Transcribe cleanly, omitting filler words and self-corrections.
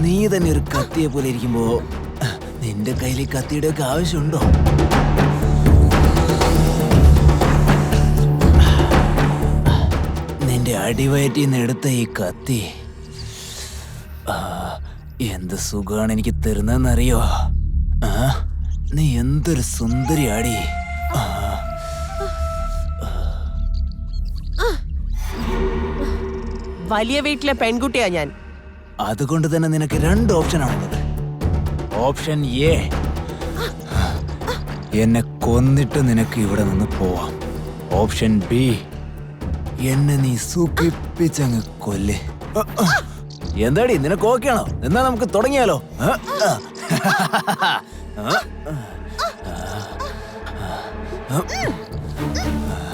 നീ തന്നെ ഒരു കത്തിയെ പോലെ ഇരിക്കുമ്പോ നിന്റെ കയ്യിൽ കത്തിയുടെ ഒക്കെ ആവശ്യമുണ്ടോ? നിന്റെ അടിവയറ്റിന്ന് എടുത്ത ഈ കത്തി എന്ത് സുഖമാണ് എനിക്ക് തരുന്നറിയോ? നീ എന്തൊരു സുന്ദരിയാടി. വലിയ വീട്ടിലെ പെൺകുട്ടിയാ ഞാൻ. അതുകൊണ്ട് തന്നെ നിനക്ക് 2 ഓപ്ഷനാണുള്ളത്. ഓപ്ഷൻ എ, എന്നെ കൊന്നിട്ട് നിനക്ക് ഇവിടെ നിന്ന് പോവാം. ഓപ്ഷൻ ബി, എന്നെ നീ സുഖിപ്പിച്ചങ്ങ് കൊല്ല്. എന്താടി, നിനക്ക് ഓക്കെയാണോ? എന്നാ നമുക്ക് തുടങ്ങിയാലോ?